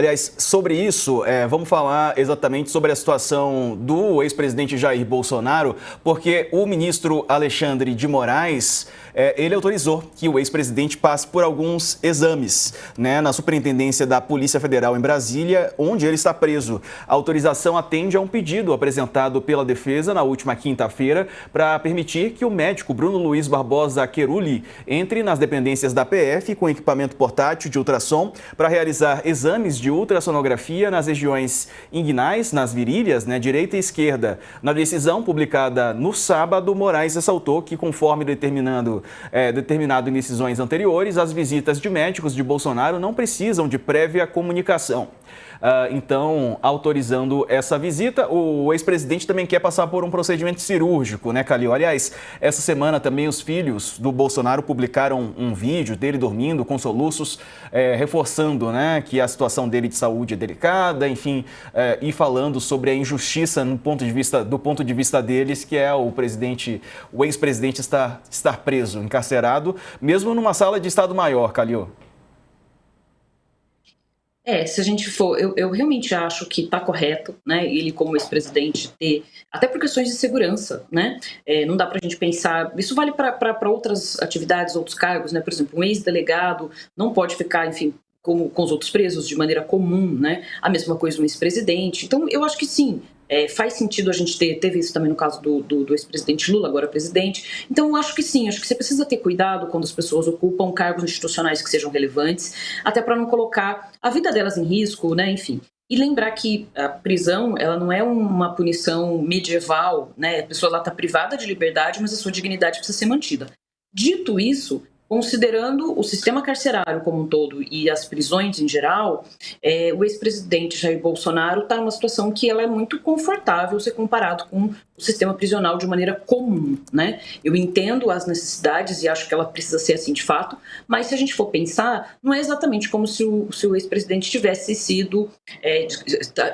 Aliás, sobre isso, vamos falar exatamente sobre a situação do ex-presidente Jair Bolsonaro, porque o ministro Alexandre de Moraes, ele autorizou que o ex-presidente passe por alguns exames, né, na Superintendência da Polícia Federal em Brasília, onde ele está preso. A autorização atende a um pedido apresentado pela defesa na última quinta-feira para permitir que o médico Bruno Luiz Barbosa Queruli entre nas dependências da PF com equipamento portátil de ultrassom para realizar exames de ultrassonografia nas regiões inguinais, nas virilhas, né, direita e esquerda. Na decisão publicada no sábado, Moraes ressaltou que, conforme determinado em decisões anteriores, as visitas de médicos de Bolsonaro não precisam de prévia comunicação. Então, autorizando essa visita, o ex-presidente também quer passar por um procedimento cirúrgico, né, Calil? Aliás, essa semana também os filhos do Bolsonaro publicaram um vídeo dele dormindo com soluços, reforçando, né, que a situação dele de saúde é delicada, enfim, e falando sobre a injustiça do ponto de vista deles, que é o ex-presidente estar preso, encarcerado, mesmo numa sala de Estado-Maior, Calil. Se a gente for, eu realmente acho que está correto, né, ele como ex-presidente ter, até por questões de segurança, né, não dá para a gente pensar, isso vale para outras atividades, outros cargos, né, por exemplo, um ex-delegado não pode ficar, enfim, como com os outros presos de maneira comum, né, a mesma coisa um ex-presidente, então eu acho que sim, faz sentido a gente teve isso também no caso do ex-presidente Lula, agora presidente. Então, eu acho que sim, acho que você precisa ter cuidado quando as pessoas ocupam cargos institucionais que sejam relevantes, até para não colocar a vida delas em risco, né, enfim. E lembrar que a prisão, ela não é uma punição medieval, né, a pessoa está privada de liberdade, mas a sua dignidade precisa ser mantida. Dito isso, considerando o sistema carcerário como um todo e as prisões em geral, o ex-presidente Jair Bolsonaro está numa situação que ela é muito confortável ser comparado com o sistema prisional de maneira comum, né? Eu entendo as necessidades e acho que ela precisa ser assim de fato, mas se a gente for pensar, não é exatamente como se o ex-presidente tivesse sido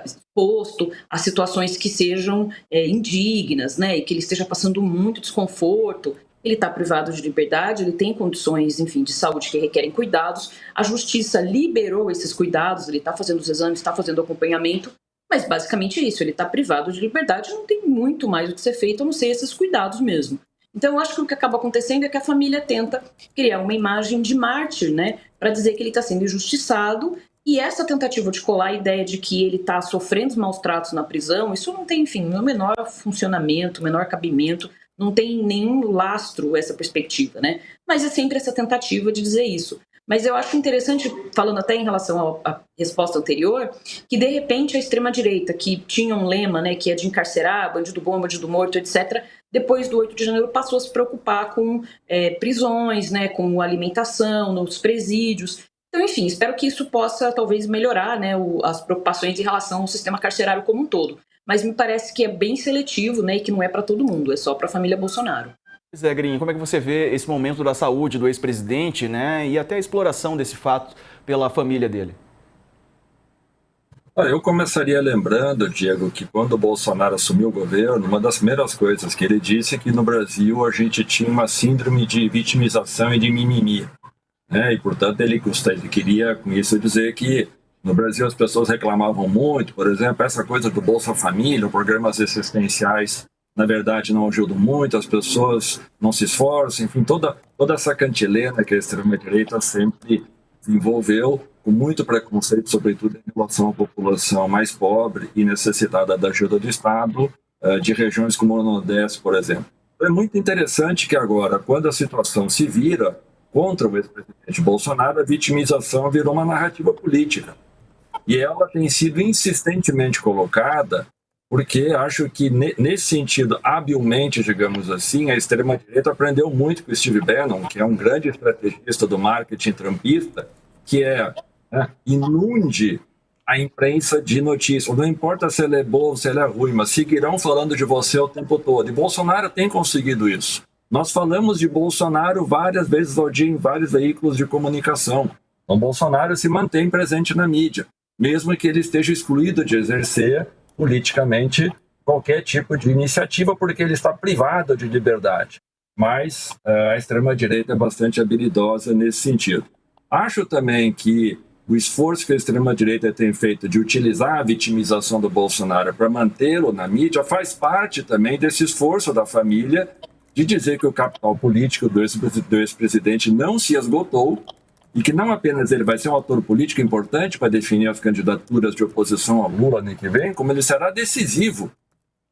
exposto a situações que sejam indignas, né? E que ele esteja passando muito desconforto. Ele está privado de liberdade, ele tem condições, enfim, de saúde que requerem cuidados. A justiça liberou esses cuidados, ele está fazendo os exames, está fazendo o acompanhamento, mas basicamente é isso, ele está privado de liberdade, não tem muito mais o que ser feito, a não ser esses cuidados mesmo. Então, eu acho que o que acaba acontecendo é que a família tenta criar uma imagem de mártir, né, para dizer que ele está sendo injustiçado, e essa tentativa de colar a ideia de que ele está sofrendo os maus tratos na prisão, isso não tem, enfim, o menor funcionamento, o menor cabimento, não tem nenhum lastro essa perspectiva, né? Mas é sempre essa tentativa de dizer isso. Mas eu acho interessante, falando até em relação à resposta anterior, que de repente a extrema-direita, que tinha um lema, né, que é de encarcerar, bandido bom, bandido morto, etc., depois do 8 de janeiro passou a se preocupar com prisões, né, com alimentação, nos presídios. Então, enfim, espero que isso possa talvez melhorar, né, as preocupações em relação ao sistema carcerário como um todo. Mas me parece que é bem seletivo, né, e que não é para todo mundo, é só para a família Bolsonaro. Zé Grinho, como é que você vê esse momento da saúde do ex-presidente, né, e até a exploração desse fato pela família dele? Eu começaria lembrando, Diego, que quando o Bolsonaro assumiu o governo, uma das primeiras coisas que ele disse é que no Brasil a gente tinha uma síndrome de vitimização e de mimimi, né? E, portanto, ele queria com isso dizer que no Brasil as pessoas reclamavam muito, por exemplo, essa coisa do Bolsa Família, programas assistenciais, na verdade, não ajudam muito, as pessoas não se esforçam, enfim, toda essa cantilena que a extrema-direita sempre desenvolveu, com muito preconceito, sobretudo em relação à população mais pobre e necessitada da ajuda do Estado, de regiões como o Nordeste, por exemplo. Então, é muito interessante que agora, quando a situação se vira contra o ex-presidente Bolsonaro, a vitimização virou uma narrativa política. E ela tem sido insistentemente colocada porque acho que, nesse sentido, habilmente, digamos assim, a extrema-direita aprendeu muito com o Steve Bannon, que é um grande estrategista do marketing trumpista, que inunde a imprensa de notícias. Não importa se ela é boa ou se ela é ruim, mas seguirão falando de você o tempo todo. E Bolsonaro tem conseguido isso. Nós falamos de Bolsonaro várias vezes ao dia em vários veículos de comunicação. Então, Bolsonaro se mantém presente na mídia, mesmo que ele esteja excluído de exercer politicamente qualquer tipo de iniciativa, porque ele está privado de liberdade. Mas a extrema-direita é bastante habilidosa nesse sentido. Acho também que o esforço que a extrema-direita tem feito de utilizar a vitimização do Bolsonaro para mantê-lo na mídia faz parte também desse esforço da família de dizer que o capital político do ex-presidente não se esgotou e que não apenas ele vai ser um ator político importante para definir as candidaturas de oposição ao Lula ano que vem, como ele será decisivo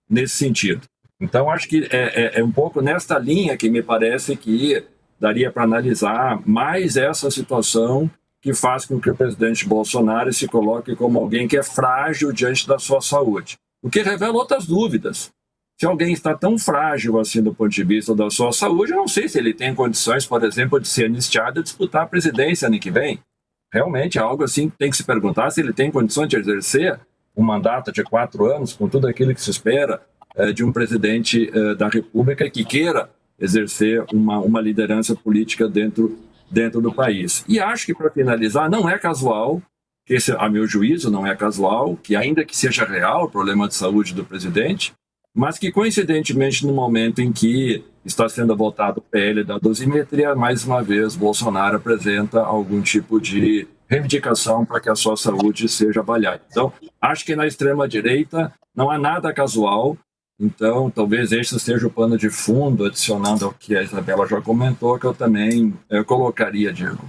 nesse sentido. Então, acho que é um pouco nesta linha que me parece que daria para analisar mais essa situação que faz com que o presidente Bolsonaro se coloque como alguém que é frágil diante da sua saúde. O que revela outras dúvidas. Se alguém está tão frágil assim do ponto de vista da sua saúde, eu não sei se ele tem condições, por exemplo, de ser anistiado e disputar a presidência ano que vem. Realmente é algo assim que tem que se perguntar se ele tem condições de exercer um mandato de 4 anos, com tudo aquilo que se espera de um presidente da República que queira exercer uma liderança política dentro do país. E acho que, para finalizar, não é casual, que esse, a meu juízo, não é casual, que ainda que seja real o problema de saúde do presidente, mas que, coincidentemente, no momento em que está sendo votado o PL da dosimetria, mais uma vez, Bolsonaro apresenta algum tipo de reivindicação para que a sua saúde seja avaliada. Então, acho que na extrema-direita não há nada casual. Então, talvez este seja o pano de fundo, adicionando ao que a Isabela já comentou, que eu também colocaria, Diego.